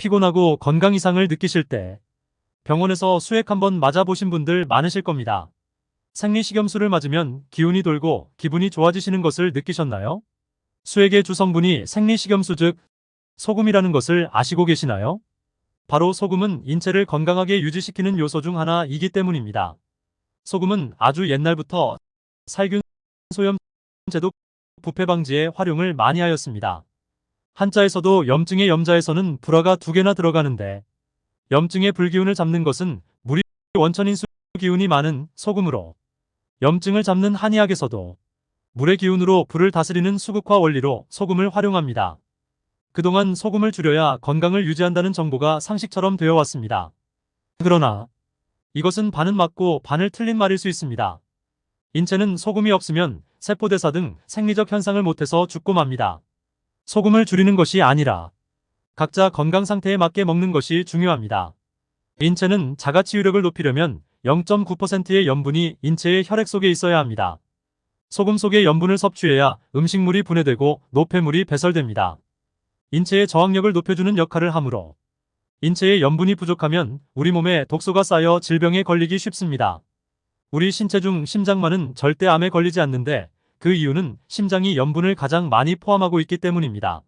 피곤하고 건강 이상을 느끼실 때 병원에서 수액 한번 맞아보신 분들 많으실 겁니다. 생리식염수를 맞으면 기운이 돌고 기분이 좋아지시는 것을 느끼셨나요? 수액의 주성분이 생리식염수 즉 소금이라는 것을 아시고 계시나요? 바로 소금은 인체를 건강하게 유지시키는 요소 중 하나이기 때문입니다. 소금은 아주 옛날부터 살균, 소염, 제독, 부패 방지에 활용을 많이 하였습니다. 한자에서도 염증의 염자에서는 불화가 두 개나 들어가는데 염증의 불기운을 잡는 것은 물이 원천인 수기운이 많은 소금으로 염증을 잡는 한의학에서도 물의 기운으로 불을 다스리는 수극화 원리로 소금을 활용합니다. 그동안 소금을 줄여야 건강을 유지한다는 정보가 상식처럼 되어 왔습니다. 그러나 이것은 반은 맞고 반을 틀린 말일 수 있습니다. 인체는 소금이 없으면 세포대사 등 생리적 현상을 못해서 죽고 맙니다. 소금을 줄이는 것이 아니라 각자 건강 상태에 맞게 먹는 것이 중요합니다. 인체는 자가치유력을 높이려면 0.9%의 염분이 인체의 혈액 속에 있어야 합니다. 소금 속의 염분을 섭취해야 음식물이 분해되고 노폐물이 배설됩니다. 인체의 저항력을 높여주는 역할을 하므로 인체의 염분이 부족하면 우리 몸에 독소가 쌓여 질병에 걸리기 쉽습니다. 우리 신체 중 심장만은 절대 암에 걸리지 않는데 그 이유는 심장이 염분을 가장 많이 포함하고 있기 때문입니다.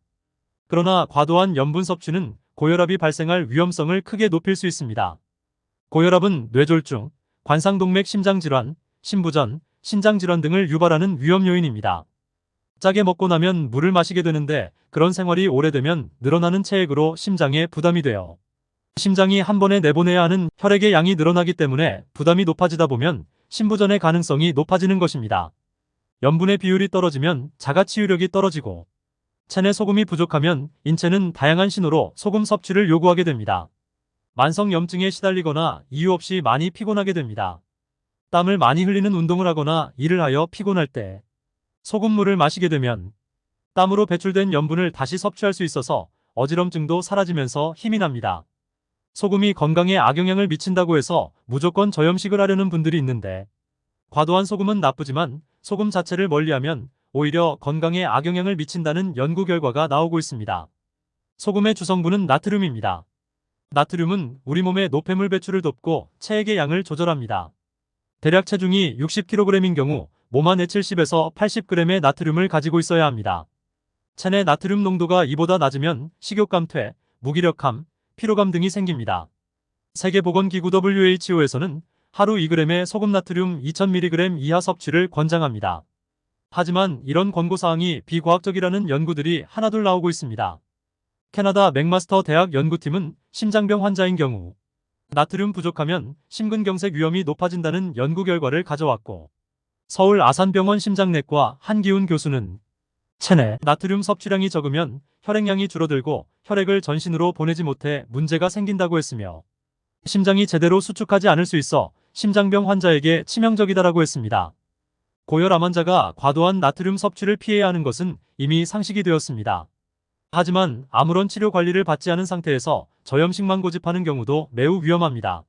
그러나 과도한 염분 섭취는 고혈압이 발생할 위험성을 크게 높일 수 있습니다. 고혈압은 뇌졸중, 관상동맥 심장질환, 신부전, 신장질환 등을 유발하는 위험 요인입니다. 짜게 먹고 나면 물을 마시게 되는데 그런 생활이 오래되면 늘어나는 체액으로 심장에 부담이 돼요. 심장이 한 번에 내보내야 하는 혈액의 양이 늘어나기 때문에 부담이 높아지다 보면 신부전의 가능성이 높아지는 것입니다. 염분의 비율이 떨어지면 자가치유력이 떨어지고 체내 소금이 부족하면 인체는 다양한 신호로 소금 섭취를 요구하게 됩니다. 만성 염증에 시달리거나 이유 없이 많이 피곤하게 됩니다. 땀을 많이 흘리는 운동을 하거나 일을 하여 피곤할 때 소금물을 마시게 되면 땀으로 배출된 염분을 다시 섭취할 수 있어서 어지럼증도 사라지면서 힘이 납니다. 소금이 건강에 악영향을 미친다고 해서 무조건 저염식을 하려는 분들이 있는데 과도한 소금은 나쁘지만 소금 자체를 멀리하면 오히려 건강에 악영향을 미친다는 연구 결과가 나오고 있습니다. 소금의 주성분은 나트륨입니다. 나트륨은 우리 몸의 노폐물 배출을 돕고 체액의 양을 조절합니다. 대략 체중이 60kg인 경우 몸 안에 70에서 80g의 나트륨을 가지고 있어야 합니다. 체내 나트륨 농도가 이보다 낮으면 식욕 감퇴, 무기력함, 피로감 등이 생깁니다. 세계보건기구 WHO에서는 하루 2g의 소금 나트륨 2000mg 이하 섭취를 권장합니다. 하지만 이런 권고사항이 비과학적이라는 연구들이 하나둘 나오고 있습니다. 캐나다 맥마스터 대학 연구팀은 심장병 환자인 경우 나트륨 부족하면 심근경색 위험이 높아진다는 연구 결과를 가져왔고 서울 아산병원 심장내과 한기훈 교수는 체내 나트륨 섭취량이 적으면 혈액량이 줄어들고 혈액을 전신으로 보내지 못해 문제가 생긴다고 했으며 심장이 제대로 수축하지 않을 수 있어 심장병 환자에게 치명적이다라고 했습니다. 고혈압 환자가 과도한 나트륨 섭취를 피해야 하는 것은 이미 상식이 되었습니다. 하지만 아무런 치료 관리를 받지 않은 상태에서 저염식만 고집하는 경우도 매우 위험합니다.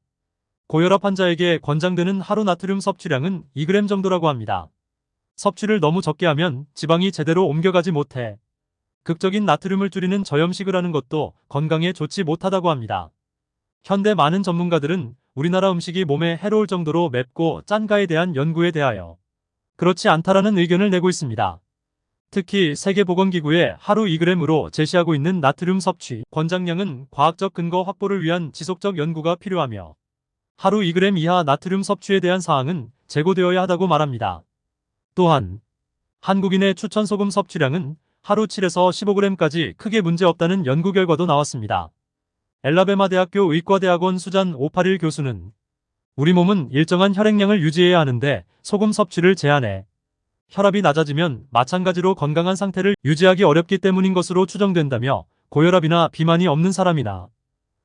고혈압 환자에게 권장되는 하루 나트륨 섭취량은 2g 정도라고 합니다. 섭취를 너무 적게 하면 지방이 제대로 옮겨가지 못해 극적인 나트륨을 줄이는 저염식을 하는 것도 건강에 좋지 못하다고 합니다. 현대 많은 전문가들은 우리나라 음식이 몸에 해로울 정도로 맵고 짠가에 대한 연구에 대하여 그렇지 않다라는 의견을 내고 있습니다. 특히 세계보건기구의 하루 2g으로 제시하고 있는 나트륨 섭취 권장량은 과학적 근거 확보를 위한 지속적 연구가 필요하며 하루 2g 이하 나트륨 섭취에 대한 사항은 재고되어야 하다고 말합니다. 또한 한국인의 추천 소금 섭취량은 하루 7에서 15g까지 크게 문제없다는 연구 결과도 나왔습니다. 엘라베마 대학교 의과대학원 수잔 581 교수는 우리 몸은 일정한 혈액량을 유지해야 하는데 소금 섭취를 제한해 혈압이 낮아지면 마찬가지로 건강한 상태를 유지하기 어렵기 때문인 것으로 추정된다며 고혈압이나 비만이 없는 사람이나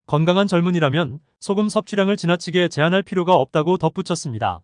건강한 젊은이라면 소금 섭취량을 지나치게 제한할 필요가 없다고 덧붙였습니다.